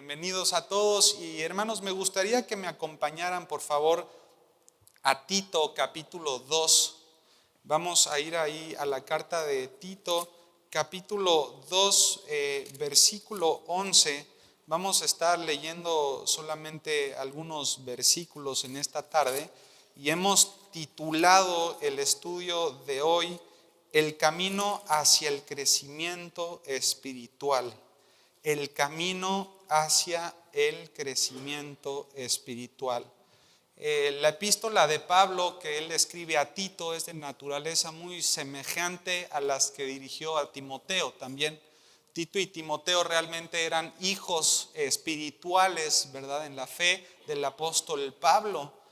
Bienvenidos a todos y hermanos, me gustaría que me acompañaran por favor a Tito capítulo 2. Vamos a ir ahí a la carta de Tito capítulo 2, versículo 11. Vamos a estar leyendo solamente algunos versículos en esta tarde y hemos titulado el estudio de hoy El camino hacia el crecimiento espiritual. El camino hacia el crecimiento espiritual. La epístola de Pablo que él escribe a Tito es de naturaleza muy semejante a las que dirigió a Timoteo también. Tito y Timoteo realmente eran hijos espirituales, ¿verdad?, en la fe del apóstol Pablo.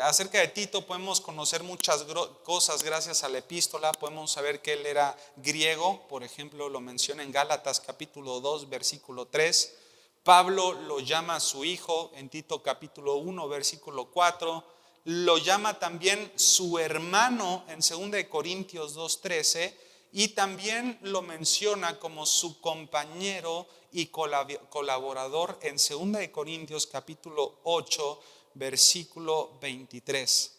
Acerca de Tito podemos conocer muchas cosas gracias a la epístola. Podemos saber que él era griego, por ejemplo lo menciona en Gálatas capítulo 2 versículo 3. Pablo lo llama su hijo en Tito capítulo 1 versículo 4. Lo llama también su hermano en 2 Corintios 2:13 y también lo menciona como su compañero y colaborador en 2 Corintios capítulo 8 versículo 23.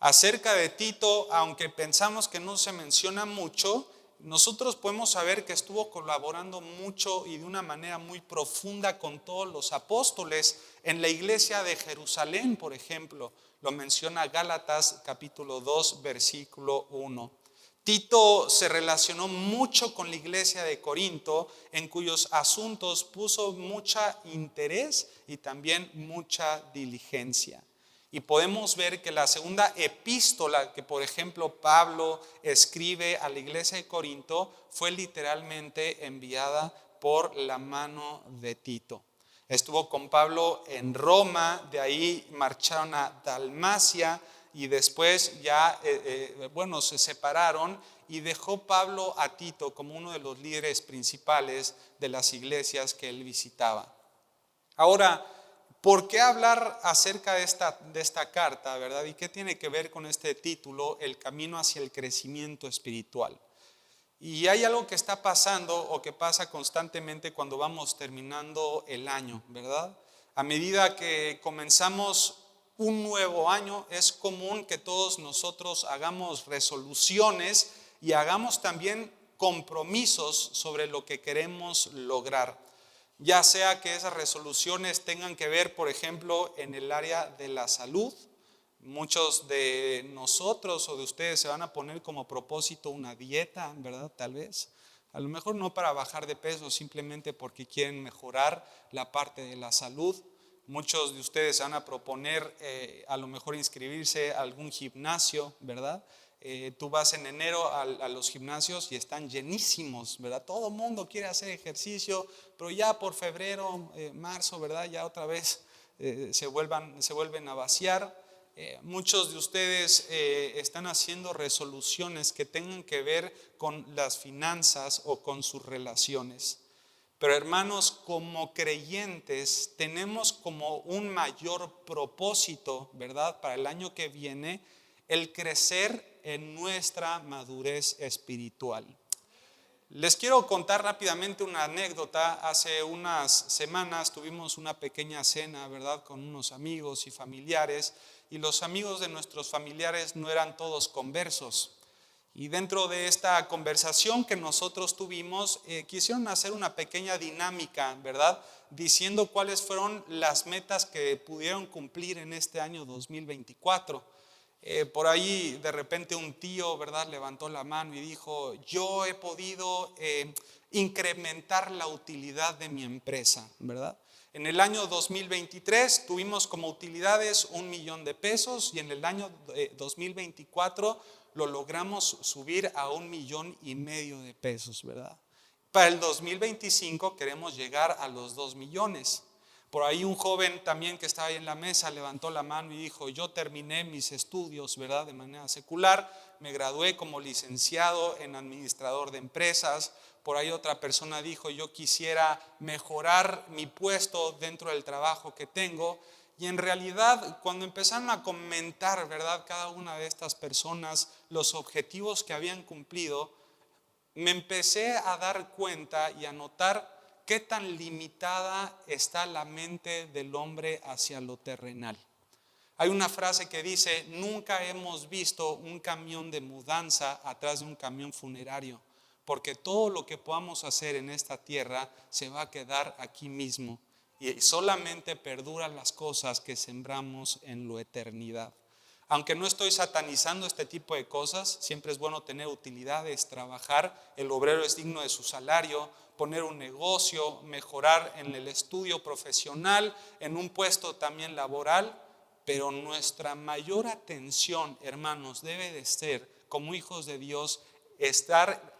Acerca de Tito, aunque pensamos que no se menciona mucho, nosotros podemos saber que estuvo colaborando mucho y de una manera muy profunda con todos los apóstoles en la iglesia de Jerusalén, por ejemplo. Lo menciona Gálatas capítulo 2 versículo 1. Tito se relacionó mucho con la iglesia de Corinto, en cuyos asuntos puso mucho interés y también mucha diligencia. Y podemos ver que la segunda epístola que, por ejemplo, Pablo escribe a la iglesia de Corinto fue literalmente enviada por la mano de Tito. Estuvo con Pablo en Roma, de ahí marcharon a Dalmacia y después ya, se separaron y dejó Pablo a Tito como uno de los líderes principales de las iglesias que él visitaba. Ahora, ¿por qué hablar acerca de esta carta, verdad? ¿Y qué tiene que ver con este título, El camino hacia el crecimiento espiritual? Y hay algo que está pasando o que pasa constantemente cuando vamos terminando el año, ¿verdad? A medida que comenzamos un nuevo año, es común que todos nosotros hagamos resoluciones y hagamos también compromisos sobre lo que queremos lograr. Ya sea que esas resoluciones tengan que ver, por ejemplo, en el área de la salud. Muchos de nosotros o de ustedes se van a poner como propósito una dieta, ¿verdad? Tal vez. A lo mejor no para bajar de peso, simplemente porque quieren mejorar la parte de la salud. Muchos de ustedes se van a proponer a lo mejor inscribirse a algún gimnasio, ¿verdad? Tú vas en enero a los gimnasios y están llenísimos, ¿verdad? Todo el mundo quiere hacer ejercicio, pero ya por febrero, marzo, ¿verdad? Ya otra vez se vuelven a vaciar. Muchos de ustedes están haciendo resoluciones que tengan que ver con las finanzas o con sus relaciones. Pero hermanos, como creyentes tenemos como un mayor propósito, ¿verdad?, para el año que viene, el crecer en nuestra madurez espiritual. Les quiero contar rápidamente una anécdota. Hace unas semanas tuvimos una pequeña cena, ¿verdad?, con unos amigos y familiares, y los amigos de nuestros familiares no eran todos conversos. Y dentro de esta conversación que nosotros tuvimos, quisieron hacer una pequeña dinámica, ¿verdad?, diciendo cuáles fueron las metas que pudieron cumplir en este año 2024. Por ahí de repente un tío, ¿verdad?, levantó la mano y dijo: yo he podido incrementar la utilidad de mi empresa, ¿verdad? En el año 2023 tuvimos como utilidades $1,000,000 y en el año 2024 lo logramos subir a $1,500,000, ¿verdad? Para el 2025 queremos llegar a los 2,000,000. Por ahí un joven también que estaba ahí en la mesa levantó la mano y dijo: yo terminé mis estudios, ¿verdad?, de manera secular, me gradué como licenciado en administrador de empresas. Por ahí otra persona dijo: yo quisiera mejorar mi puesto dentro del trabajo que tengo. Y en realidad, cuando empezaron a comentar, ¿verdad?, cada una de estas personas los objetivos que habían cumplido, me empecé a dar cuenta y a notar qué tan limitada está la mente del hombre hacia lo terrenal. Hay una frase que dice: nunca hemos visto un camión de mudanza atrás de un camión funerario, porque todo lo que podamos hacer en esta tierra se va a quedar aquí mismo y solamente perduran las cosas que sembramos en la eternidad. Aunque no estoy satanizando este tipo de cosas, siempre es bueno tener utilidades, trabajar, el obrero es digno de su salario, poner un negocio, mejorar en el estudio profesional, en un puesto también laboral, pero nuestra mayor atención, hermanos, debe de ser, como hijos de Dios, estar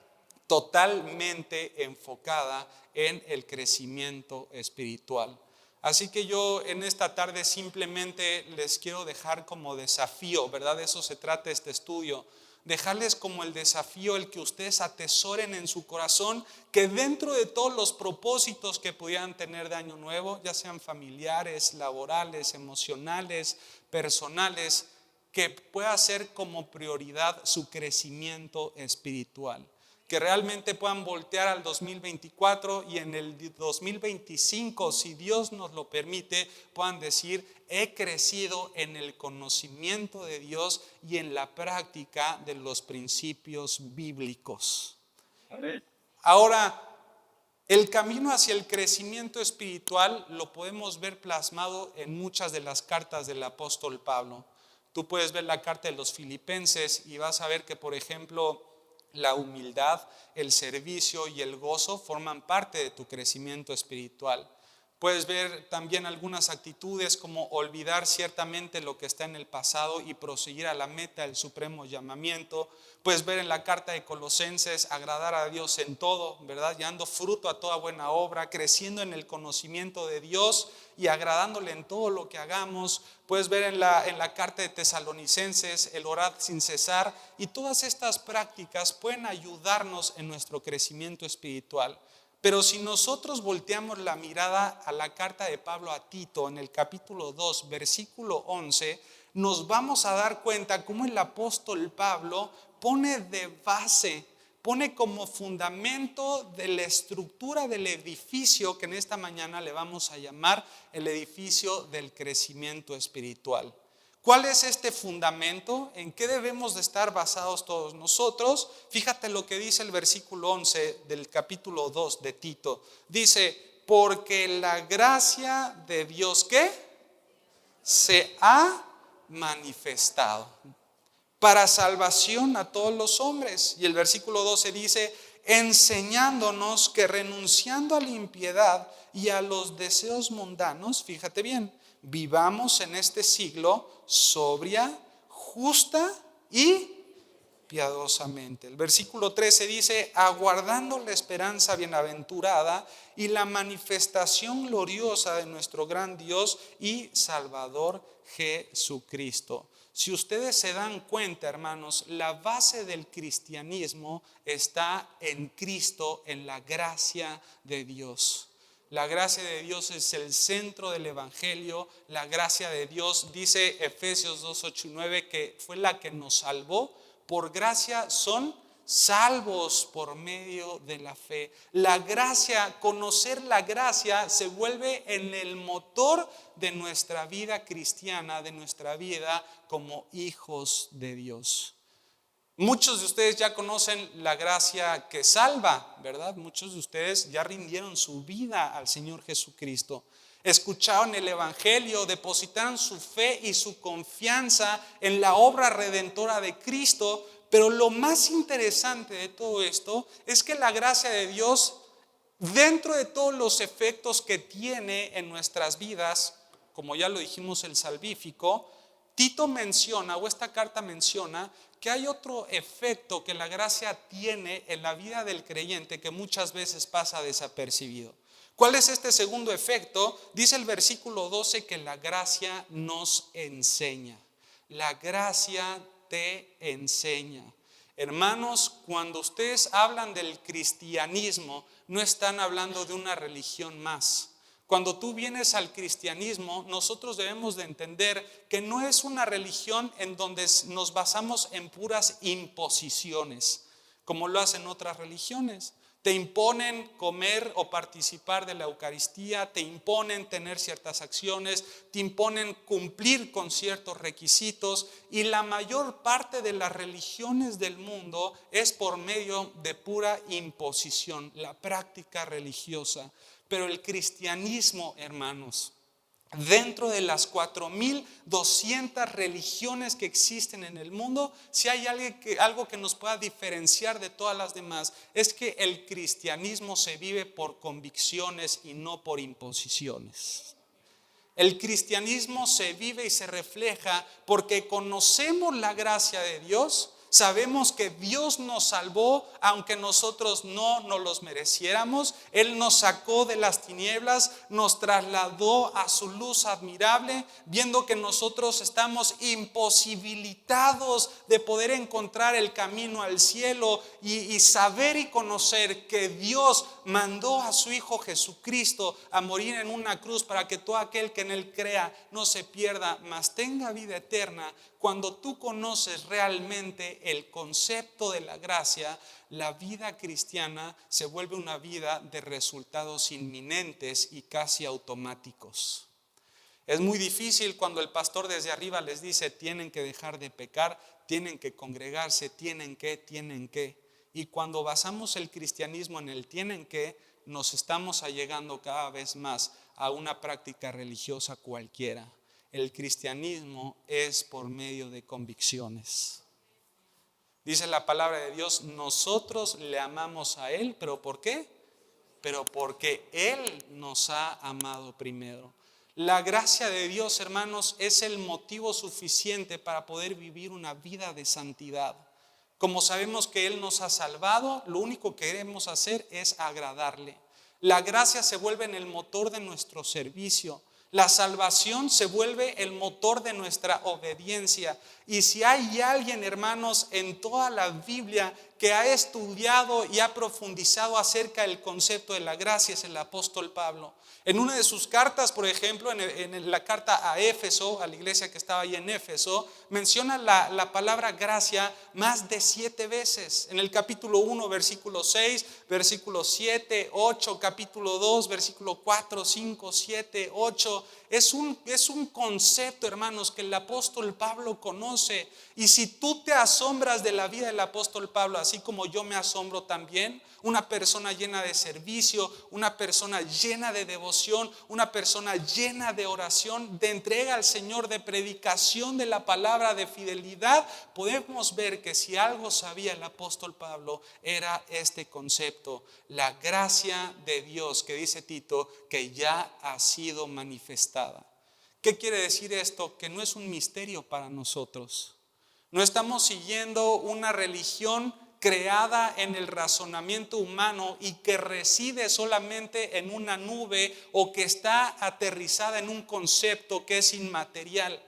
totalmente enfocada en el crecimiento espiritual. Así que yo en esta tarde simplemente les quiero dejar como desafío, ¿verdad? De eso se trata este estudio. Dejarles como el desafío el que ustedes atesoren en su corazón que dentro de todos los propósitos que pudieran tener de año nuevo, ya sean familiares, laborales, emocionales, personales, que pueda ser como prioridad su crecimiento espiritual. Que realmente puedan voltear al 2024 y en el 2025, si Dios nos lo permite, puedan decir: he crecido en el conocimiento de Dios y en la práctica de los principios bíblicos. Ahora, el camino hacia el crecimiento espiritual lo podemos ver plasmado en muchas de las cartas del apóstol Pablo. Tú puedes ver la carta de los Filipenses y vas a ver que, por ejemplo, la humildad, el servicio y el gozo forman parte de tu crecimiento espiritual. Puedes ver también algunas actitudes como olvidar ciertamente lo que está en el pasado y proseguir a la meta del supremo llamamiento. Puedes ver en la carta de Colosenses agradar a Dios en todo, ¿verdad? Dando fruto a toda buena obra, creciendo en el conocimiento de Dios y agradándole en todo lo que hagamos. Puedes ver en la carta de Tesalonicenses el orar sin cesar, y todas estas prácticas pueden ayudarnos en nuestro crecimiento espiritual. Pero si nosotros volteamos la mirada a la carta de Pablo a Tito en el capítulo 2, versículo 11, nos vamos a dar cuenta cómo el apóstol Pablo pone de base, pone como fundamento de la estructura del edificio que en esta mañana le vamos a llamar el edificio del crecimiento espiritual. ¿Cuál es este fundamento? ¿En qué debemos de estar basados todos nosotros? Fíjate lo que dice el versículo 11 del capítulo 2 de Tito. Dice: porque la gracia de Dios, ¿qué? Se ha manifestado para salvación a todos los hombres. Y el versículo 12 dice: enseñándonos que renunciando a la impiedad y a los deseos mundanos, fíjate bien, vivamos en este siglo sobria, justa y piadosamente. El versículo 13 dice: aguardando la esperanza bienaventurada y la manifestación gloriosa de nuestro gran Dios y Salvador Jesucristo. Si ustedes se dan cuenta, hermanos, la base del cristianismo está en Cristo, en la gracia de Dios. La gracia de Dios es el centro del evangelio. La gracia de Dios, dice Efesios 2, 8 y 9, que fue la que nos salvó. Por gracia son salvos por medio de la fe. La gracia, conocer la gracia se vuelve en el motor de nuestra vida cristiana, de nuestra vida como hijos de Dios. Muchos de ustedes ya conocen la gracia que salva, ¿verdad? Muchos de ustedes ya rindieron su vida al Señor Jesucristo. Escucharon el evangelio, depositaron su fe y su confianza en la obra redentora de Cristo. Pero lo más interesante de todo esto es que la gracia de Dios, dentro de todos los efectos que tiene en nuestras vidas, como ya lo dijimos el salvífico, Tito menciona, o esta carta menciona, que hay otro efecto que la gracia tiene en la vida del creyente que muchas veces pasa desapercibido. ¿Cuál es este segundo efecto? Dice el versículo 12 que la gracia nos enseña. La gracia te enseña. Hermanos, cuando ustedes hablan del cristianismo, no están hablando de una religión más. Cuando tú vienes al cristianismo, nosotros debemos de entender que no es una religión en donde nos basamos en puras imposiciones, como lo hacen otras religiones. Te imponen comer o participar de la Eucaristía, te imponen tener ciertas acciones, te imponen cumplir con ciertos requisitos, y la mayor parte de las religiones del mundo es por medio de pura imposición, la práctica religiosa. Pero el cristianismo, hermanos, dentro de las 4.200 religiones que existen en el mundo, si hay algo que nos pueda diferenciar de todas las demás, es que el cristianismo se vive por convicciones y no por imposiciones. El cristianismo se vive y se refleja porque conocemos la gracia de Dios. Sabemos que Dios nos salvó aunque nosotros no nos los mereciéramos. Él nos sacó de las tinieblas, nos trasladó a su luz admirable, viendo que nosotros estamos imposibilitados de poder encontrar el camino al cielo y saber y conocer que Dios mandó a su Hijo Jesucristo a morir en una cruz para que todo aquel que en Él crea no se pierda, mas tenga vida eterna. Cuando tú conoces realmente el concepto de la gracia, la vida cristiana se vuelve una vida de resultados inminentes y casi automáticos. Es muy difícil cuando el pastor desde arriba les dice: tienen que dejar de pecar, tienen que congregarse, tienen que. Y cuando basamos el cristianismo en el tienen que, nos estamos allegando cada vez más a una práctica religiosa cualquiera. El cristianismo es por medio de convicciones. Dice la palabra de Dios: nosotros le amamos a Él, ¿pero por qué? Pero porque Él nos ha amado primero. La gracia de Dios, hermanos, es el motivo suficiente para poder vivir una vida de santidad. Como sabemos que Él nos ha salvado, lo único que queremos hacer es agradarle. La gracia se vuelve en el motor de nuestro servicio. La salvación se vuelve el motor de nuestra obediencia. Y si hay alguien, hermanos, en toda la Biblia que ha estudiado y ha profundizado acerca del concepto de la gracia, es el apóstol Pablo. En una de sus cartas, por ejemplo, en la carta a Éfeso, a la iglesia que estaba ahí en Éfeso, menciona la palabra gracia más de 7 veces. En el capítulo 1, versículo 6, versículo 7, 8, capítulo 2, versículo 4, 5, 7, 8. Es un concepto, hermanos, que el apóstol Pablo conoce. Y si tú te asombras de la vida del apóstol Pablo, así como yo me asombro también, una persona llena de servicio, una persona llena de devoción, una persona llena de oración, de entrega al Señor, de predicación de la palabra, de fidelidad, podemos ver que si algo sabía el apóstol Pablo era este concepto: la gracia de Dios, que dice Tito, que ya ha sido manifestada. ¿Qué quiere decir esto? Que no es un misterio para nosotros. No estamos siguiendo una religión creada en el razonamiento humano y que reside solamente en una nube o que está aterrizada en un concepto que es inmaterial.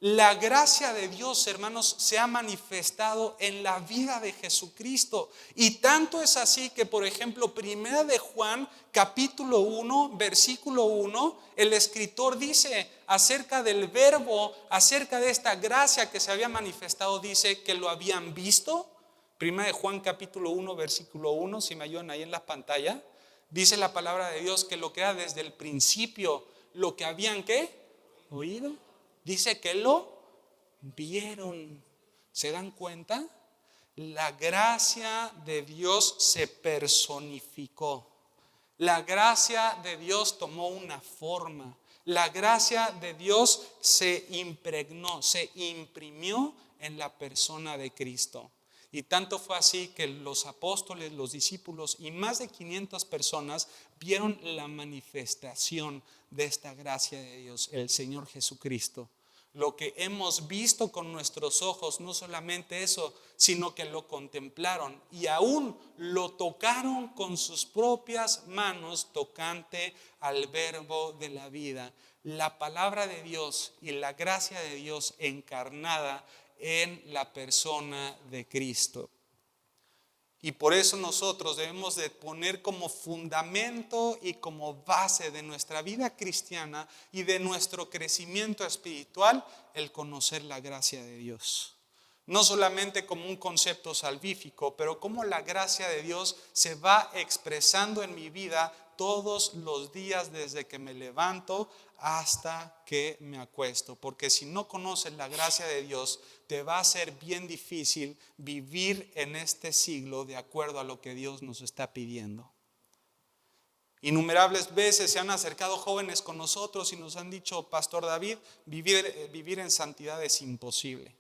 La gracia de Dios, hermanos, se ha manifestado en la vida de Jesucristo. Y tanto es así que, por ejemplo, primera de Juan, capítulo 1, versículo 1, el escritor dice acerca del verbo, acerca de esta gracia que se había manifestado, dice que lo habían visto. Primera de Juan, capítulo 1, versículo 1, si me ayudan ahí en la pantalla, dice la palabra de Dios que lo que era desde el principio, lo que habían, ¿qué? Oído. Dice que lo vieron. ¿Se dan cuenta? La gracia de Dios se personificó. La gracia de Dios tomó una forma. La gracia de Dios se impregnó, se imprimió en la persona de Cristo. Y tanto fue así que los apóstoles, los discípulos y más de 500 personas vieron la manifestación de esta gracia de Dios, el Señor Jesucristo. Lo que hemos visto con nuestros ojos, no solamente eso, sino que lo contemplaron y aún lo tocaron con sus propias manos tocante al verbo de la vida. La palabra de Dios y la gracia de Dios encarnada en la persona de Cristo. Y por eso nosotros debemos de poner como fundamento y como base de nuestra vida cristiana y de nuestro crecimiento espiritual el conocer la gracia de Dios. no solamente como un concepto salvífico, pero cómo la gracia de Dios se va expresando en mi vida todos los días desde que me levanto hasta que me acuesto. Porque si no conoces la gracia de Dios, te va a ser bien difícil vivir en este siglo de acuerdo a lo que Dios nos está pidiendo. Innumerables veces se han acercado jóvenes con nosotros y nos han dicho: Pastor David, vivir en santidad es imposible.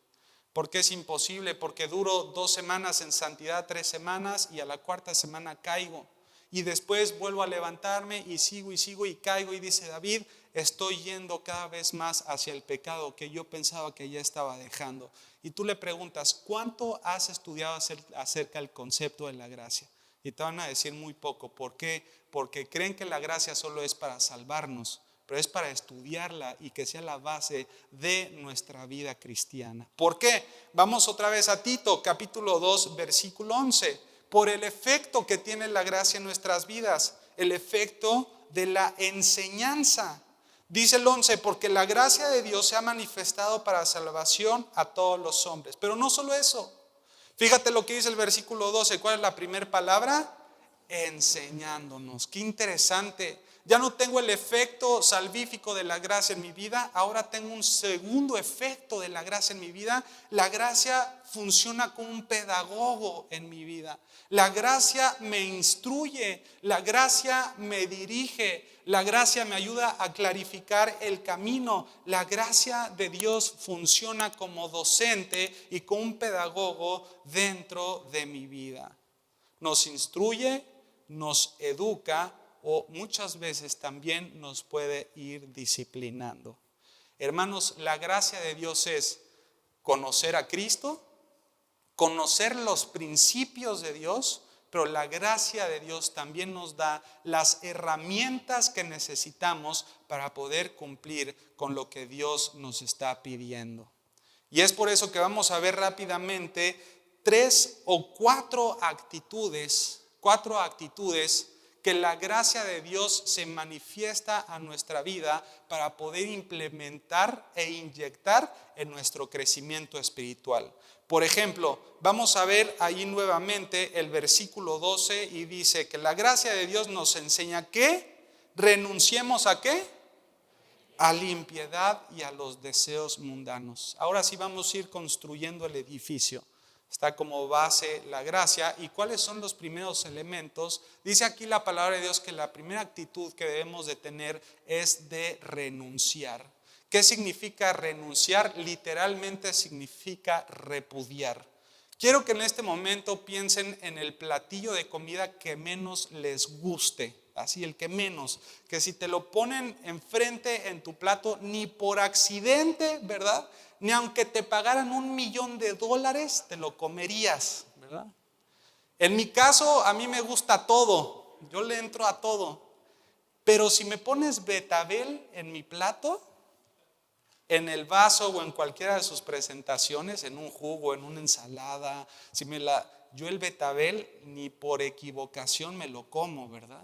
¿Por qué es imposible? Porque duro 2 semanas en santidad, 3 semanas, y a la 4ª semana caigo. Y después vuelvo a levantarme y sigo y caigo, y dice David: estoy yendo cada vez más hacia el pecado que yo pensaba que ya estaba dejando. Y tú le preguntas: ¿cuánto has estudiado acerca del concepto de la gracia? Y te van a decir muy poco. ¿Por qué? Porque creen que la gracia solo es para salvarnos, pero es para estudiarla y que sea la base de nuestra vida cristiana. ¿Por qué? Vamos otra vez a Tito, capítulo 2, versículo 11. Por el efecto que tiene la gracia en nuestras vidas, el efecto de la enseñanza. Dice el 11: porque la gracia de Dios se ha manifestado para salvación a todos los hombres. Pero no solo eso. Fíjate lo que dice el versículo 12. ¿Cuál es la primera palabra? Enseñándonos. Qué interesante. Ya no tengo el efecto salvífico de la gracia en mi vida, ahora tengo un segundo efecto de la gracia en mi vida. La gracia funciona como un pedagogo en mi vida. La gracia me instruye, la gracia me dirige, la gracia me ayuda a clarificar el camino. La gracia de Dios funciona como docente y como un pedagogo dentro de mi vida. Nos instruye, nos educa, o muchas veces también nos puede ir disciplinando. Hermanos, la gracia de Dios es conocer a Cristo, conocer los principios de Dios, pero la gracia de Dios también nos da las herramientas que necesitamos para poder cumplir con lo que Dios nos está pidiendo. Y es por eso que vamos a ver rápidamente 3 o 4 actitudes que la gracia de Dios se manifiesta a nuestra vida para poder implementar e inyectar en nuestro crecimiento espiritual. Por ejemplo, vamos a ver ahí nuevamente el versículo 12 y dice que la gracia de Dios nos enseña que renunciemos ¿a qué? A la impiedad y a los deseos mundanos. Ahora sí vamos a ir construyendo el edificio. Está como base la gracia. ¿Y cuáles son los primeros elementos? Dice aquí la palabra de Dios que la primera actitud que debemos de tener es de renunciar. ¿Qué significa renunciar? Literalmente significa repudiar. Quiero que en este momento piensen en el platillo de comida que menos les guste. Así, el que menos. Que si te lo ponen enfrente en tu plato, ni por accidente, ¿verdad? Ni aunque te pagaran $1,000,000, te lo comerías, ¿verdad? En mi caso, a mí me gusta todo. Yo le entro a todo. Pero si me pones betabel en mi plato, en el vaso o en cualquiera de sus presentaciones, en un jugo, en una ensalada, yo el betabel ni por equivocación me lo como, ¿verdad?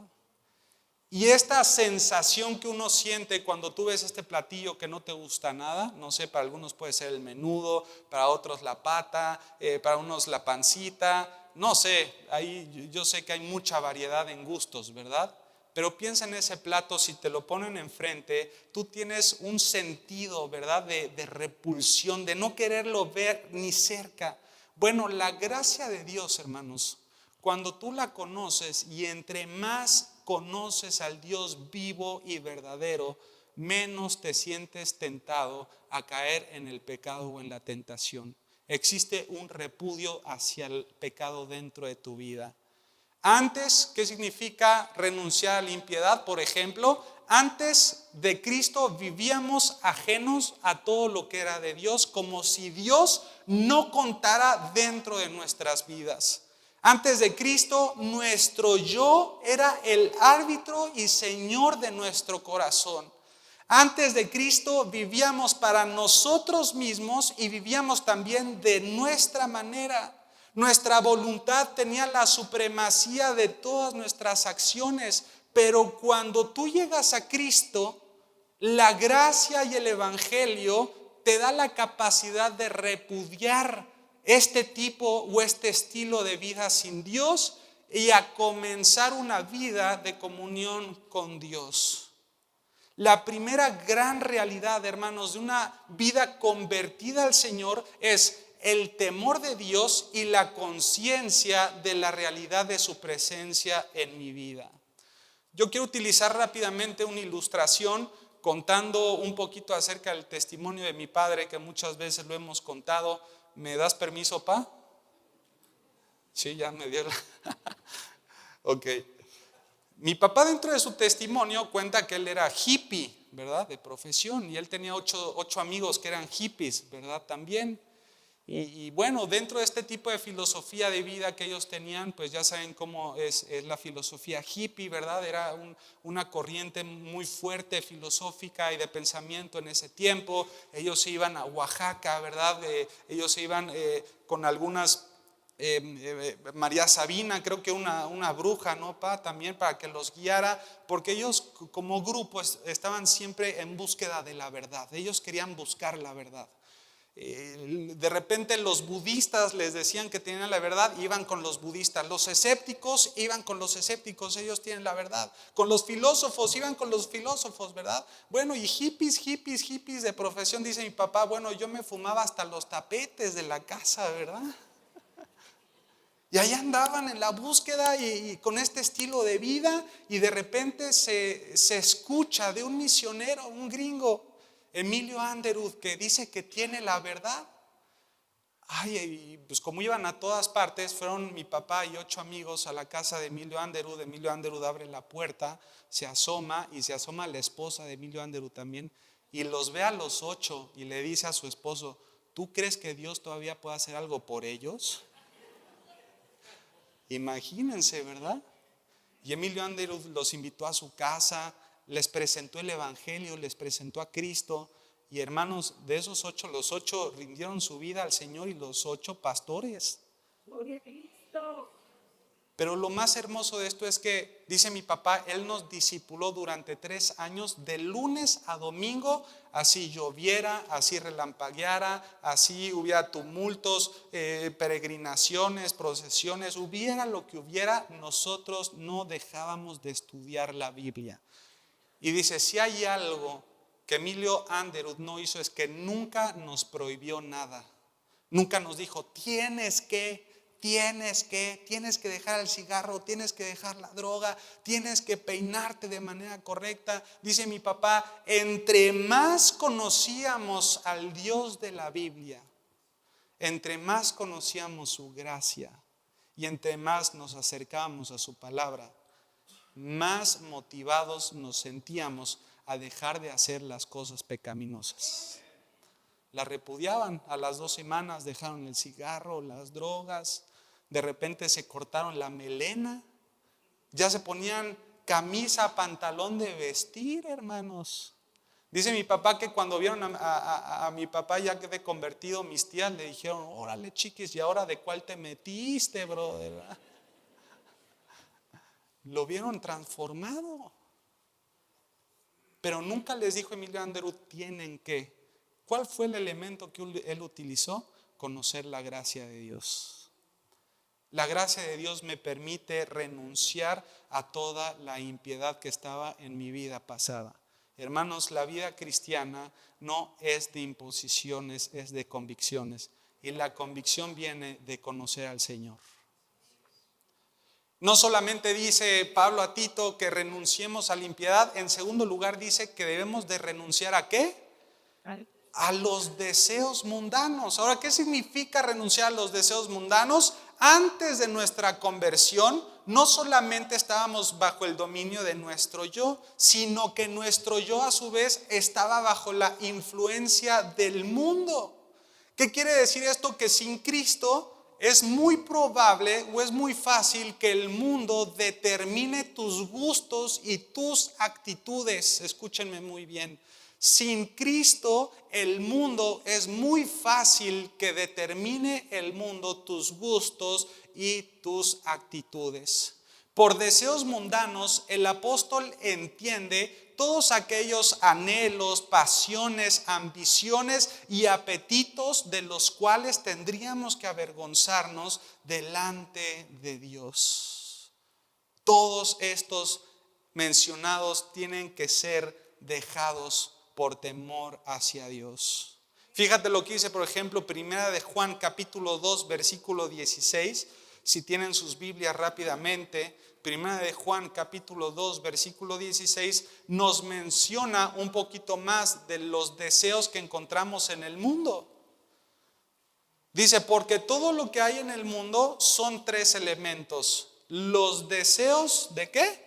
Y esta sensación que uno siente cuando tú ves este platillo que no te gusta nada, no sé, para algunos puede ser el menudo, para otros la pata, para unos la pancita, no sé, ahí yo sé que hay mucha variedad en gustos, ¿verdad? Pero piensa en ese plato, si te lo ponen enfrente, tú tienes un sentido, ¿verdad? De repulsión, de no quererlo ver ni cerca. Bueno, la gracia de Dios, hermanos, cuando tú la conoces y entre más conoces al Dios vivo y verdadero, menos te sientes tentado a caer en el pecado o en la tentación. Existe un repudio hacia el pecado dentro de tu vida. Antes, ¿qué significa renunciar a la impiedad? Por ejemplo, antes de Cristo vivíamos ajenos a todo lo que era de Dios, como si Dios no contara dentro de nuestras vidas. Antes de Cristo, nuestro yo era el árbitro y señor de nuestro corazón. Antes de Cristo vivíamos para nosotros mismos y vivíamos también de nuestra manera. Nuestra voluntad tenía la supremacía de todas nuestras acciones, pero cuando tú llegas a Cristo, la gracia y el evangelio te da la capacidad de repudiar este tipo o este estilo de vida sin Dios y a comenzar una vida de comunión con Dios. La primera gran realidad, hermanos, de una vida convertida al Señor es el temor de Dios y la conciencia de la realidad de su presencia en mi vida. Yo quiero utilizar rápidamente una ilustración contando un poquito acerca del testimonio de mi padre, que muchas veces lo hemos contado. ¿Me das permiso, pa? Sí, ya me dio la... Ok. Mi papá, dentro de su testimonio, cuenta que él era hippie, ¿verdad? De profesión, y él tenía ocho amigos que eran hippies, ¿verdad? También. Y bueno, dentro de este tipo de filosofía de vida que ellos tenían, pues ya saben cómo es la filosofía hippie, ¿verdad? Era una corriente muy fuerte filosófica y de pensamiento en ese tiempo. Ellos se iban a Oaxaca, ¿verdad? Ellos se iban con algunas... María Sabina, creo que una bruja, ¿no, pa? También para que los guiara, porque ellos como grupo estaban siempre en búsqueda de la verdad. Ellos querían buscar la verdad. De repente los budistas les decían que tenían la verdad, iban con los budistas. Los escépticos iban con los escépticos, ellos tienen la verdad. Con los filósofos iban con los filósofos, ¿verdad? Bueno, y hippies de profesión, dice mi papá, bueno, yo me fumaba hasta los tapetes de la casa, ¿verdad? Y ahí andaban en la búsqueda y con este estilo de vida, y de repente se escucha de un misionero, un gringo, Emilio Underwood, que dice que tiene la verdad. Ay, y pues como iban a todas partes, fueron mi papá y 8 amigos a la casa de Emilio Underwood. Emilio Underwood abre la puerta, se asoma y se asoma la esposa de Emilio Underwood también, y los ve a los 8 y le dice a su esposo, ¿tú crees que Dios todavía puede hacer algo por ellos? Imagínense, ¿verdad? Y Emilio Underwood los invitó a su casa, les presentó el evangelio, les presentó a Cristo. Y hermanos, de esos 8, los 8 rindieron su vida al Señor, y los 8 pastores. Gloria a Cristo. Pero lo más hermoso de esto es que, dice mi papá, él nos discipuló durante 3 años, de lunes a domingo, así lloviera, así relampagueara, así hubiera tumultos, peregrinaciones, procesiones, hubiera lo que hubiera, nosotros no dejábamos de estudiar la Biblia. Y dice, si hay algo que Emilio Underwood no hizo, es que nunca nos prohibió nada. Nunca nos dijo, tienes que dejar el cigarro, tienes que dejar la droga, tienes que peinarte de manera correcta. Dice mi papá, entre más conocíamos al Dios de la Biblia, entre más conocíamos su gracia y entre más nos acercábamos a su palabra, más motivados nos sentíamos a dejar de hacer las cosas pecaminosas. La repudiaban, a las 2 semanas dejaron el cigarro, las drogas, de repente se cortaron la melena, ya se ponían camisa, pantalón de vestir, hermanos. Dice mi papá que cuando vieron a mi papá ya que de convertido, mis tías le dijeron, órale chiquis, ¿y ahora de cuál te metiste, brother? Lo vieron transformado. Pero nunca les dijo Emilio Underwood, tienen que. ¿Cuál fue el elemento que él utilizó? Conocer la gracia de Dios. La gracia de Dios me permite renunciar a toda la impiedad que estaba en mi vida pasada. Hermanos, la vida cristiana no es de imposiciones, es de convicciones. Y la convicción viene de conocer al Señor. No solamente dice Pablo a Tito que renunciemos a la impiedad, en segundo lugar dice que debemos de renunciar ¿a qué? A los deseos mundanos. Ahora, ¿qué significa renunciar a los deseos mundanos? Antes de nuestra conversión, no solamente estábamos bajo el dominio de nuestro yo, sino que nuestro yo a su vez estaba bajo la influencia del mundo. ¿Qué quiere decir esto? Que sin Cristo es muy probable o es muy fácil que el mundo determine tus gustos y tus actitudes. Escúchenme muy bien. Sin Cristo, el mundo es muy fácil que determine el mundo tus gustos y tus actitudes. Por deseos mundanos, el apóstol entiende todos aquellos anhelos, pasiones, ambiciones y apetitos de los cuales tendríamos que avergonzarnos delante de Dios. Todos estos mencionados tienen que ser dejados por temor hacia Dios. Fíjate lo que dice, por ejemplo, Primera de Juan capítulo 2, versículo 16. Si tienen sus Biblias rápidamente, Primera de Juan capítulo 2, versículo 16, nos menciona un poquito más de los deseos que encontramos en el mundo. Dice, porque todo lo que hay en el mundo son tres elementos. Los deseos ¿de qué?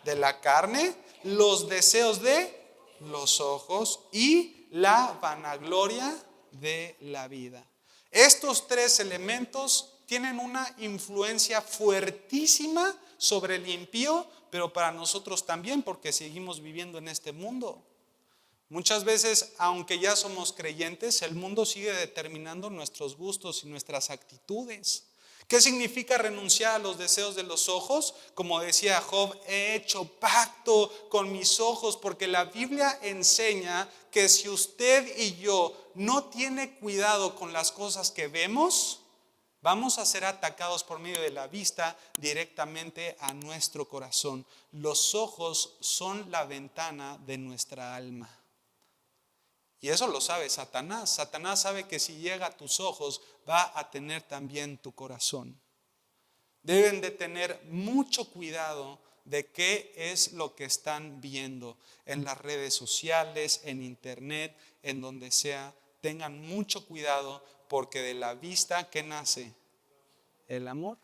De la carne, los deseos de los ojos y la vanagloria de la vida. Estos tres elementos tienen una influencia fuertísima sobre el impío, pero para nosotros también, porque seguimos viviendo en este mundo. Muchas veces, aunque ya somos creyentes, el mundo sigue determinando nuestros gustos y nuestras actitudes. ¿Qué significa renunciar a los deseos de los ojos? Como decía Job, he hecho pacto con mis ojos, porque la Biblia enseña que si usted y yo no tiene cuidado con las cosas que vemos, vamos a ser atacados por medio de la vista directamente a nuestro corazón. Los ojos son la ventana de nuestra alma. Y eso lo sabe Satanás. Satanás sabe que si llega a tus ojos, va a tener también tu corazón. Deben de tener mucho cuidado de qué es lo que están viendo en las redes sociales, en internet, en donde sea. Tengan mucho cuidado porque de la vista, ¿qué nace? El amor.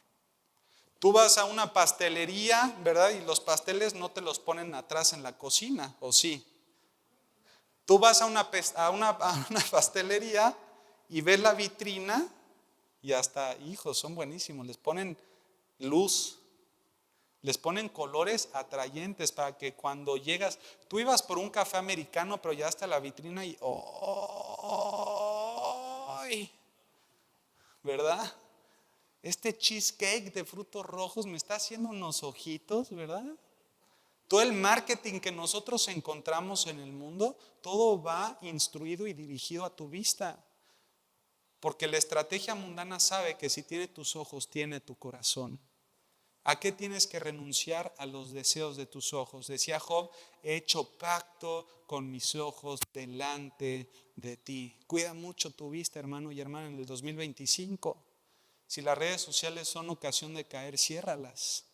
Tú vas a una pastelería, ¿verdad? Y los pasteles no te los ponen atrás en la cocina, ¿o sí? Tú vas a una pastelería y ves la vitrina y hasta, hijos, son buenísimos, les ponen luz, les ponen colores atrayentes para que cuando llegas, tú ibas por un café americano, pero ya hasta la vitrina y ¡ay! ¿Verdad? Este cheesecake de frutos rojos me está haciendo unos ojitos, ¿verdad? Todo el marketing que nosotros encontramos en el mundo, todo va instruido y dirigido a tu vista. Porque la estrategia mundana sabe que si tiene tus ojos, tiene tu corazón. ¿A qué tienes que renunciar? A los deseos de tus ojos. Decía Job, he hecho pacto con mis ojos delante de ti. Cuida mucho tu vista, hermano y hermana, en el 2025. Si las redes sociales son ocasión de caer, ciérralas.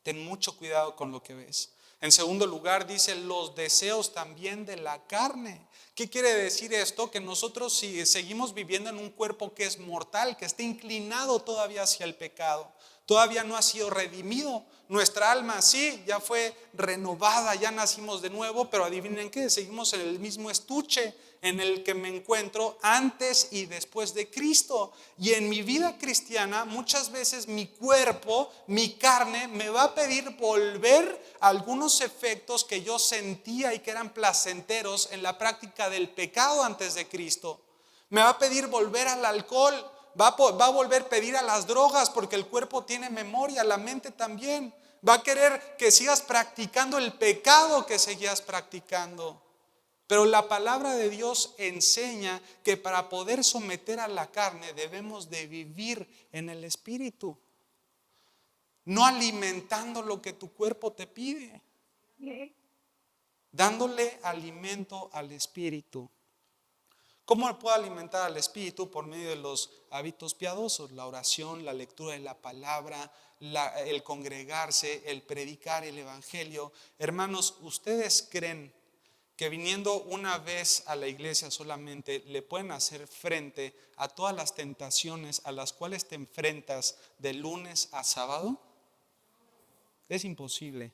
Ten mucho cuidado con lo que ves. En segundo lugar, dice los deseos también de la carne. ¿Qué quiere decir esto? Que nosotros si seguimos viviendo en un cuerpo que es mortal, que está inclinado todavía hacia el pecado. Todavía no ha sido redimido. Nuestra alma sí, ya fue renovada, ya nacimos de nuevo, pero adivinen qué, seguimos en el mismo estuche en el que me encuentro antes y después de Cristo. Y en mi vida cristiana muchas veces mi cuerpo, mi carne me va a pedir volver a algunos efectos que yo sentía y que eran placenteros en la práctica del pecado antes de Cristo. Me va a pedir volver al alcohol, va a volver a pedir a las drogas porque el cuerpo tiene memoria, la mente también. Va a querer que sigas practicando el pecado que seguías practicando. Pero la palabra de Dios enseña que para poder someter a la carne debemos de vivir en el Espíritu, no alimentando lo que tu cuerpo te pide, dándole alimento al Espíritu. ¿Cómo puedo alimentar al Espíritu? Por medio de los hábitos piadosos, la oración, la lectura de la palabra, el congregarse, el predicar el Evangelio. Hermanos, ¿ustedes creen que viniendo una vez a la iglesia solamente le pueden hacer frente a todas las tentaciones a las cuales te enfrentas de lunes a sábado? Es imposible,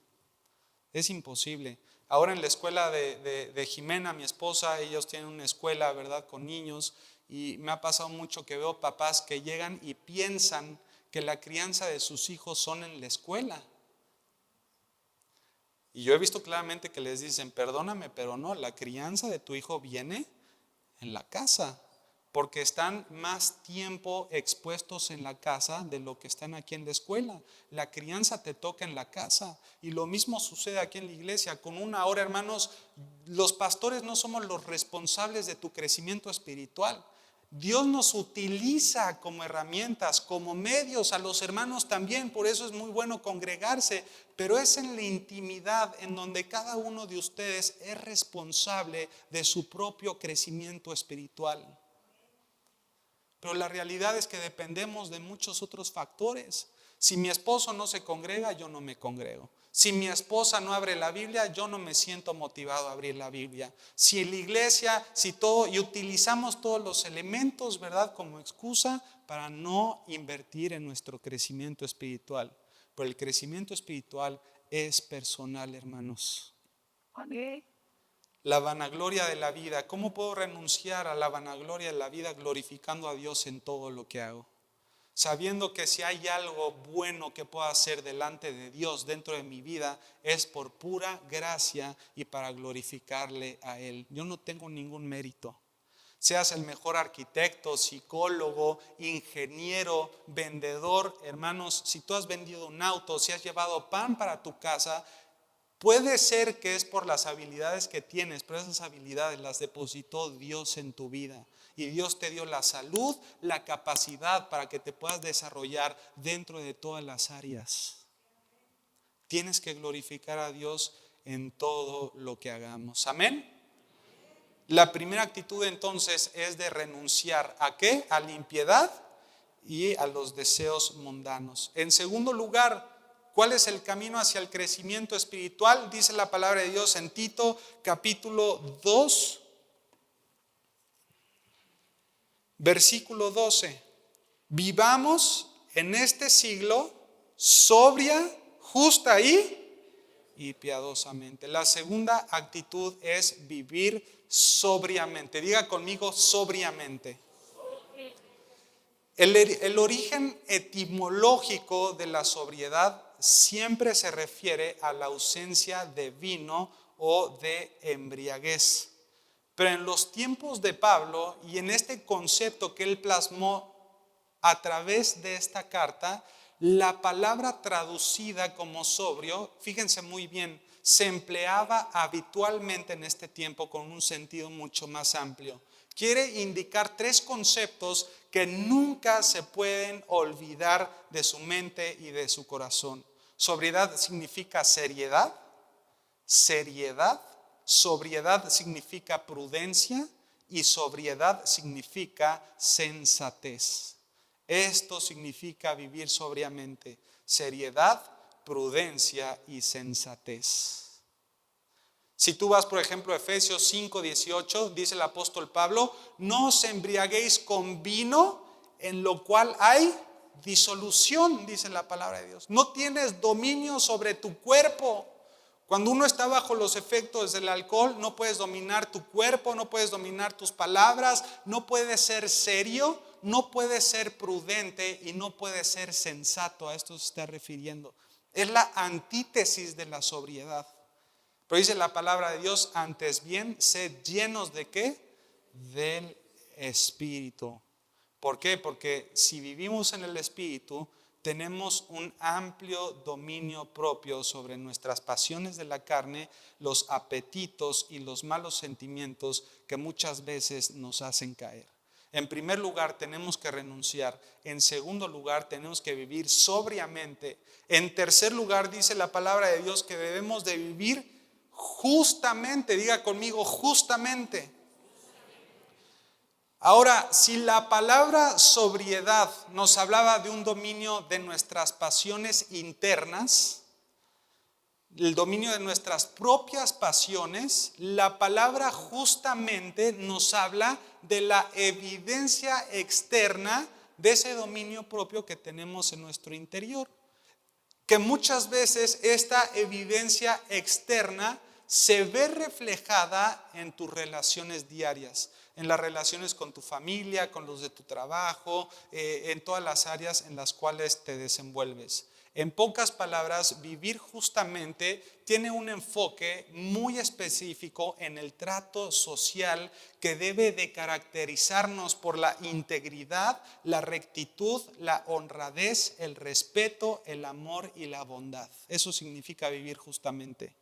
es imposible. Ahora en la escuela de Jimena, mi esposa, ellos tienen una escuela, ¿verdad?, con niños, y me ha pasado mucho que veo papás que llegan y piensan que la crianza de sus hijos son en la escuela. Y yo he visto claramente que les dicen, perdóname, pero no, la crianza de tu hijo viene en la casa. porque están más tiempo expuestos en la casa de lo que están aquí en la escuela. La crianza te toca en la casa. Y lo mismo sucede aquí en la iglesia. Con una hora, hermanos, los pastores no somos los responsables de tu crecimiento espiritual. Dios nos utiliza como herramientas, como medios, a los hermanos también. Por eso es muy bueno congregarse. Pero es en la intimidad en donde cada uno de ustedes es responsable de su propio crecimiento espiritual. Pero la realidad es que dependemos de muchos otros factores. Si mi esposo no se congrega, yo no me congrego. Si mi esposa no abre la Biblia, yo no me siento motivado a abrir la Biblia. Si en la iglesia, y utilizamos todos los elementos, ¿verdad?, como excusa para no invertir en nuestro crecimiento espiritual. Pero el crecimiento espiritual es personal, hermanos. La vanagloria de la vida. ¿Cómo puedo renunciar a la vanagloria de la vida glorificando a Dios en todo lo que hago? Sabiendo que si hay algo bueno que pueda hacer delante de Dios dentro de mi vida, es por pura gracia y para glorificarle a Él. Yo no tengo ningún mérito. Seas el mejor arquitecto, psicólogo, ingeniero, vendedor, hermanos, si tú has vendido un auto, si has llevado pan para tu casa, puede ser que es por las habilidades que tienes, pero esas habilidades las depositó Dios en tu vida. Y Dios te dio la salud, la capacidad para que te puedas desarrollar dentro de todas las áreas. Tienes que glorificar a Dios en todo lo que hagamos. Amén. La primera actitud entonces es de renunciar ¿a qué? A la impiedad y a los deseos mundanos. En segundo lugar, ¿cuál es el camino hacia el crecimiento espiritual? Dice la palabra de Dios en Tito capítulo 2, versículo 12. Vivamos en este siglo sobria, justa y piadosamente. La segunda actitud es vivir sobriamente. Diga conmigo, sobriamente. El origen etimológico de la sobriedad siempre se refiere a la ausencia de vino o de embriaguez. Pero en los tiempos de Pablo y en este concepto que él plasmó a través de esta carta, la palabra traducida como sobrio, fíjense muy bien, se empleaba habitualmente en este tiempo con un sentido mucho más amplio. Quiere indicar tres conceptos que nunca se pueden olvidar de su mente y de su corazón. Sobriedad significa seriedad, sobriedad significa prudencia y sobriedad significa sensatez. Esto significa vivir sobriamente, seriedad, prudencia y sensatez. Si tú vas, por ejemplo, a Efesios 5:18, dice el apóstol Pablo, no os embriaguéis con vino, en lo cual hay disolución, dice la palabra de Dios. No tienes dominio sobre tu cuerpo. Cuando uno está bajo los efectos del alcohol, no puedes dominar tu cuerpo, no puedes dominar tus palabras, no puedes ser serio, no puedes ser prudente y no puedes ser sensato. A esto se está refiriendo. Es la antítesis de la sobriedad. Pero dice la palabra de Dios, antes bien, sed llenos ¿de qué? Del Espíritu. ¿Por qué? Porque si vivimos en el Espíritu, tenemos un amplio dominio propio sobre nuestras pasiones de la carne, los apetitos y los malos sentimientos que muchas veces nos hacen caer. En primer lugar, tenemos que renunciar. En segundo lugar, tenemos que vivir sobriamente. En tercer lugar, dice la palabra de Dios que debemos de vivir justamente. Diga conmigo, justamente. Ahora, si la palabra sobriedad nos hablaba de un dominio de nuestras pasiones internas, el dominio de nuestras propias pasiones, la palabra justamente nos habla de la evidencia externa de ese dominio propio que tenemos en nuestro interior. Que muchas veces esta evidencia externa se ve reflejada en tus relaciones diarias, en las relaciones con tu familia, con los de tu trabajo, en todas las áreas en las cuales te desenvuelves. En pocas palabras, vivir justamente tiene un enfoque muy específico en el trato social que debe de caracterizarnos por la integridad, la rectitud, la honradez, el respeto, el amor y la bondad. Eso significa vivir justamente.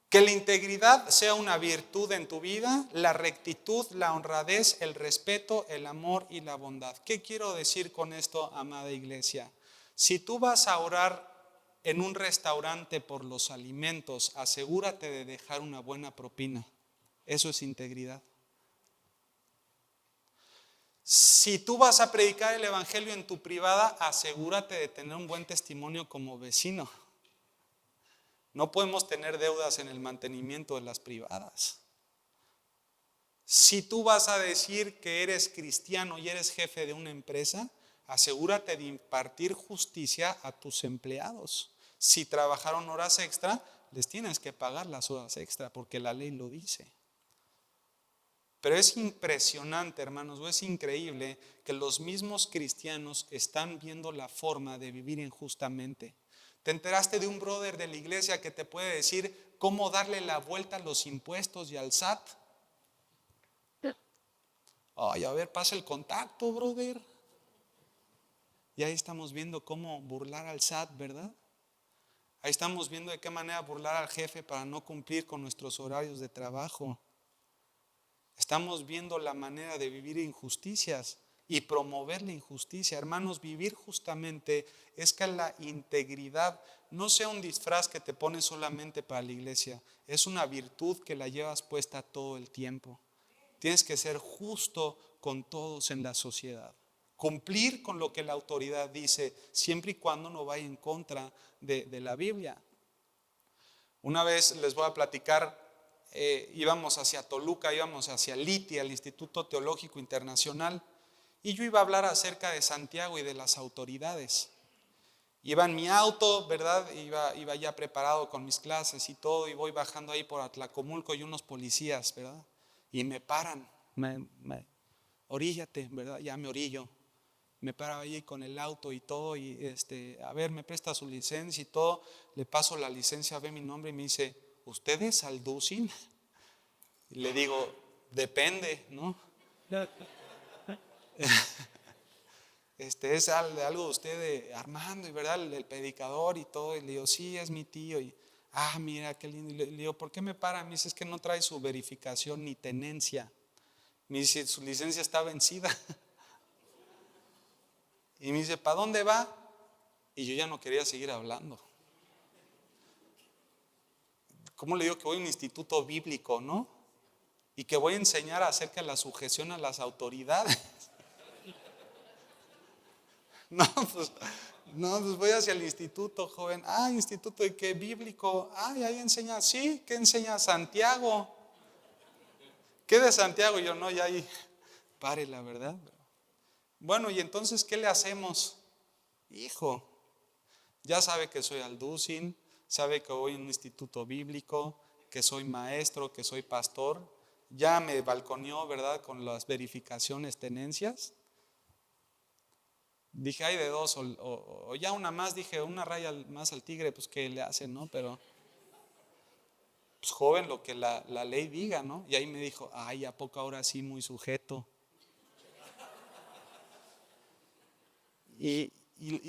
Que la integridad sea una virtud en tu vida, la rectitud, la honradez, el respeto, el amor y la bondad. ¿Qué quiero decir con esto, amada iglesia? Si tú vas a orar en un restaurante por los alimentos, asegúrate de dejar una buena propina. Eso es integridad. Si tú vas a predicar el evangelio en tu privada, asegúrate de tener un buen testimonio como vecino. No podemos tener deudas en el mantenimiento de las privadas. Si tú vas a decir que eres cristiano y eres jefe de una empresa, asegúrate de impartir justicia a tus empleados. Si trabajaron horas extra, les tienes que pagar las horas extra porque la ley lo dice. Pero es impresionante, hermanos, o es increíble que los mismos cristianos están viendo la forma de vivir injustamente. ¿Te enteraste de un brother de la iglesia que te puede decir cómo darle la vuelta a los impuestos y al SAT? Ay, a ver, pasa el contacto, brother. Y ahí estamos viendo cómo burlar al SAT, ¿verdad? Ahí estamos viendo de qué manera burlar al jefe para no cumplir con nuestros horarios de trabajo. Estamos viendo la manera de vivir injusticias y promover la injusticia. Hermanos, vivir justamente es que la integridad no sea un disfraz que te pones solamente para la iglesia. Es una virtud que la llevas puesta todo el tiempo. Tienes que ser justo con todos en la sociedad. Cumplir con lo que la autoridad dice, siempre y cuando no vaya en contra de la Biblia. Una vez les voy a platicar. Íbamos hacia Toluca, íbamos hacia LITI, al Instituto Teológico Internacional, y yo iba a hablar acerca de Santiago y de las autoridades. Iba en mi auto, ¿verdad? Iba ya preparado con mis clases y todo, y voy bajando ahí por Atlacomulco y unos policías, ¿verdad? Y me paran, oríllate, ¿verdad? Ya me orillo. Me paro ahí con el auto y todo, y a ver, me presta su licencia y todo. Le paso la licencia, ve mi nombre y me dice: ¿usted es Alducin? Y le digo: depende, ¿no? ¿Es de algo de usted de Armando, y verdad, el predicador y todo? Y le digo: sí, es mi tío. Y mira, qué lindo. Y le digo: ¿por qué me para? Me dice: es que no trae su verificación ni tenencia. Me dice: su licencia está vencida. Y me dice: ¿para dónde va? Y yo ya no quería seguir hablando. ¿Cómo le digo que voy a un instituto bíblico, no? Y que voy a enseñar acerca de la sujeción a las autoridades. No, pues voy hacia el instituto, joven. ¿Instituto de qué? Bíblico. Ahí enseña. Sí, ¿qué enseña? Santiago. ¿Qué de Santiago? Y yo: no, ya ahí, pare, la verdad. Bueno, y entonces, ¿qué le hacemos? Hijo, ya sabe que soy Alducin, sabe que voy a un instituto bíblico, que soy maestro, que soy pastor. Ya me balconeó, ¿verdad?, con las verificaciones, tenencias. Dije: hay de dos, o ya una más. Dije: una raya más al tigre, pues ¿qué le hacen, no? Pero, pues joven, lo que la ley diga, ¿no? Y ahí me dijo: ¿a poco ahora sí muy sujeto? Y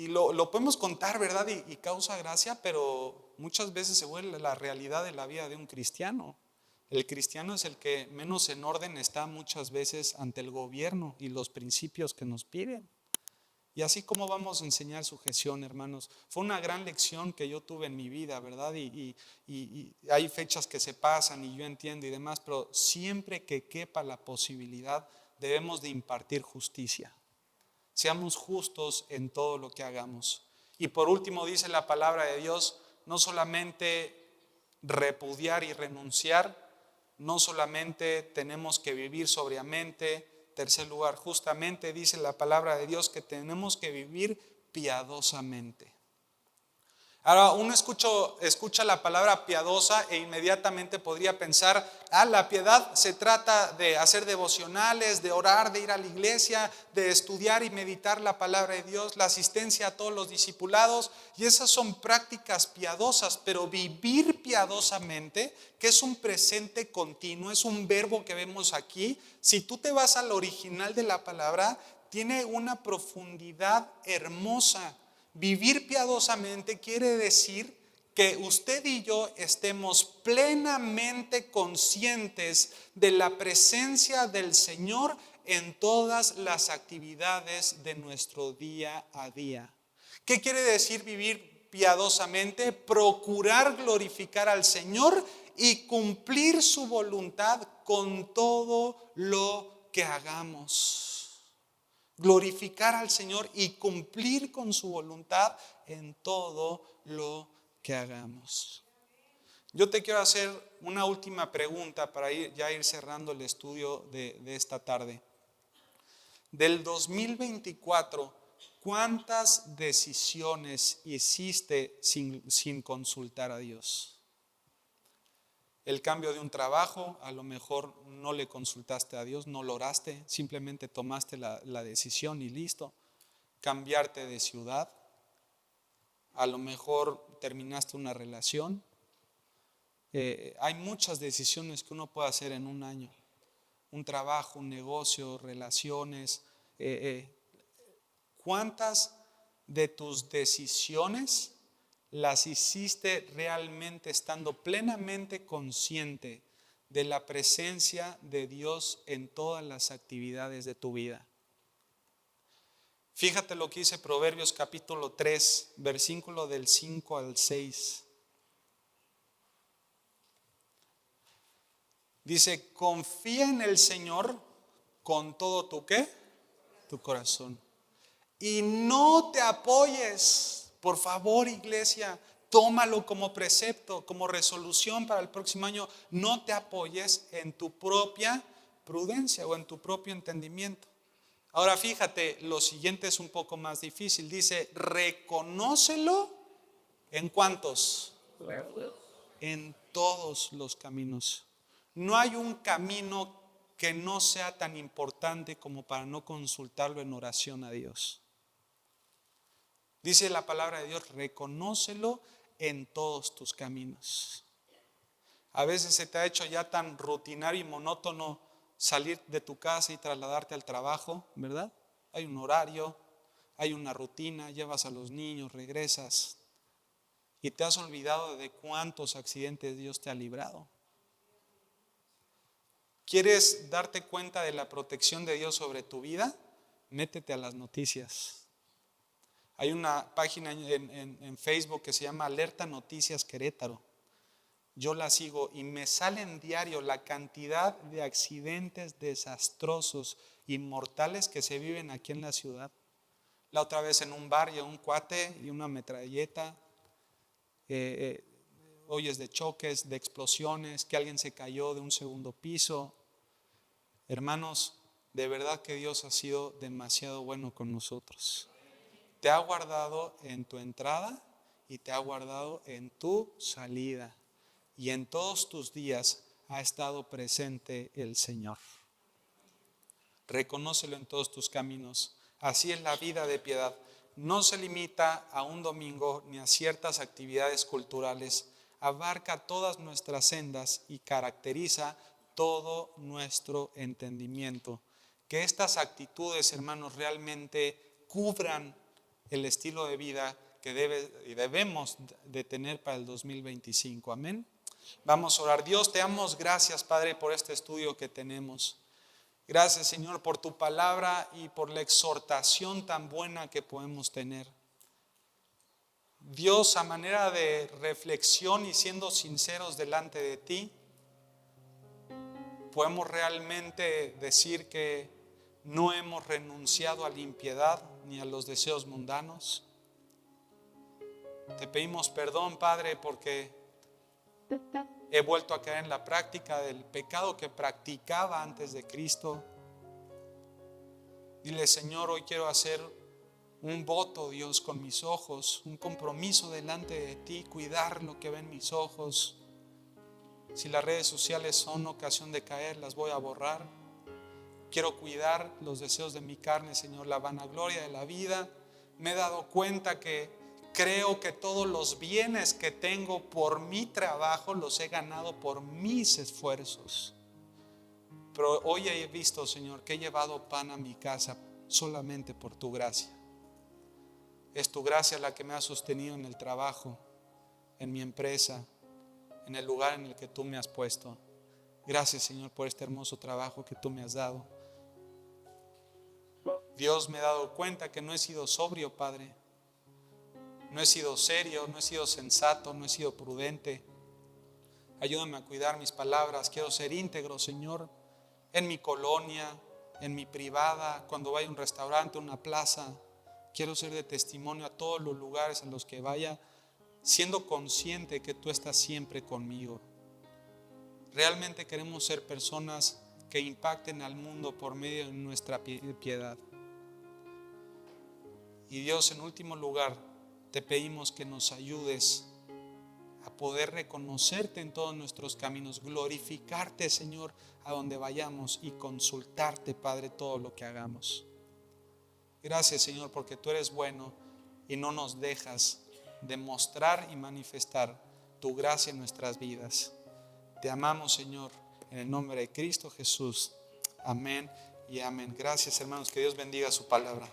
lo podemos contar, ¿verdad? Y causa gracia, pero muchas veces se vuelve la realidad de la vida de un cristiano. El cristiano es el que menos en orden está muchas veces ante el gobierno y los principios que nos piden. Y así como vamos a enseñar sujeción, hermanos. Fue una gran lección que yo tuve en mi vida, ¿verdad? Y hay fechas que se pasan y yo entiendo y demás, pero siempre que quepa la posibilidad debemos de impartir justicia. Seamos justos en todo lo que hagamos. Y por último dice la palabra de Dios: no solamente repudiar y renunciar, no solamente tenemos que vivir sobriamente. Tercer lugar, justamente dice la palabra de Dios que tenemos que vivir piadosamente. Ahora uno escucha la palabra piadosa e inmediatamente podría pensar, la piedad se trata de hacer devocionales, de orar, de ir a la iglesia, de estudiar y meditar la palabra de Dios, la asistencia a todos los discipulados, y esas son prácticas piadosas. Pero vivir piadosamente, que es un presente continuo, es un verbo que vemos aquí, si tú te vas al original de la palabra, tiene una profundidad hermosa. Vivir piadosamente quiere decir que usted y yo estemos plenamente conscientes de la presencia del Señor en todas las actividades de nuestro día a día. ¿Qué quiere decir vivir piadosamente? Procurar glorificar al Señor y cumplir su voluntad con todo lo que hagamos. Glorificar al Señor y cumplir con su voluntad en todo lo que hagamos. Yo te quiero hacer una última pregunta para ir cerrando el estudio de esta tarde. Del 2024, ¿cuántas decisiones hiciste sin consultar a Dios? El cambio de un trabajo, a lo mejor no le consultaste a Dios, no lo oraste, simplemente tomaste la decisión y listo. Cambiarte de ciudad, a lo mejor terminaste una relación. Hay muchas decisiones que uno puede hacer en un año. Un trabajo, un negocio, relaciones. ¿Cuántas de tus decisiones las hiciste realmente estando plenamente consciente de la presencia de Dios en todas las actividades de tu vida? Fíjate lo que dice Proverbios capítulo 3, versículo del 5 al 6. Dice, confía en el Señor con todo tu ¿qué? Tu corazón. Y no te apoyes, por favor, iglesia, tómalo como precepto, como resolución para el próximo año. No te apoyes en tu propia prudencia o en tu propio entendimiento. Ahora fíjate, lo siguiente es un poco más difícil. Dice, reconócelo ¿en cuántos? En todos los caminos. No hay un camino que no sea tan importante como para no consultarlo en oración a Dios. Dice la palabra de Dios, reconócelo en todos tus caminos. A veces se te ha hecho ya tan rutinario y monótono salir de tu casa y trasladarte al trabajo, ¿verdad? Hay un horario, hay una rutina, llevas a los niños, regresas y te has olvidado de cuántos accidentes Dios te ha librado. ¿Quieres darte cuenta de la protección de Dios sobre tu vida? Métete a las noticias. Hay una página en Facebook que se llama Alerta Noticias Querétaro. Yo la sigo y me sale en diario la cantidad de accidentes desastrosos y mortales que se viven aquí en la ciudad. La otra vez en un bar llegó un cuate y una metralleta. Oyes de choques, de explosiones, que alguien se cayó de un segundo piso. Hermanos, de verdad que Dios ha sido demasiado bueno con nosotros. Te ha guardado en tu entrada y te ha guardado en tu salida. Y en todos tus días ha estado presente el Señor. Reconócelo en todos tus caminos. Así es la vida de piedad. No se limita a un domingo ni a ciertas actividades culturales. Abarca todas nuestras sendas y caracteriza todo nuestro entendimiento. Que estas actitudes, hermanos, realmente cubran el estilo de vida que debemos de tener para el 2025. Amén. Vamos a orar. Dios, te damos gracias, Padre, por este estudio que tenemos. Gracias, Señor, por tu palabra y por la exhortación tan buena que podemos tener. Dios, a manera de reflexión y siendo sinceros delante de ti, podemos realmente decir que no hemos renunciado a la impiedad ni a los deseos mundanos. Te pedimos perdón, Padre, porque he vuelto a caer en la práctica del pecado que practicaba antes de Cristo. Dile, Señor, hoy quiero hacer un voto, Dios, con mis ojos, un compromiso delante de ti, cuidar lo que ven mis ojos. Si las redes sociales son ocasión de caer, las voy a borrar. Quiero cuidar los deseos de mi carne, Señor, la vanagloria de la vida. Me he dado cuenta que creo que todos los bienes que tengo por mi trabajo los he ganado por mis esfuerzos. Pero hoy he visto, Señor, que he llevado pan a mi casa solamente por tu gracia. Es tu gracia la que me ha sostenido en el trabajo, en mi empresa, en el lugar en el que tú me has puesto. Gracias, Señor, por este hermoso trabajo que tú me has dado. Dios, me he dado cuenta que no he sido sobrio, Padre. No he sido serio, no he sido sensato, no he sido prudente. Ayúdame a cuidar mis palabras. Quiero ser íntegro, Señor, en mi colonia, en mi privada, cuando vaya a un restaurante, a una plaza. Quiero ser de testimonio a todos los lugares en los que vaya, siendo consciente que tú estás siempre conmigo. Realmente queremos ser personas que impacten al mundo por medio de nuestra piedad. Y Dios, en último lugar, te pedimos que nos ayudes a poder reconocerte en todos nuestros caminos, glorificarte, Señor, a donde vayamos y consultarte, Padre, todo lo que hagamos. Gracias, Señor, porque tú eres bueno y no nos dejas demostrar y manifestar tu gracia en nuestras vidas. Te amamos, Señor, en el nombre de Cristo Jesús. Amén y amén. Gracias, hermanos, que Dios bendiga su palabra.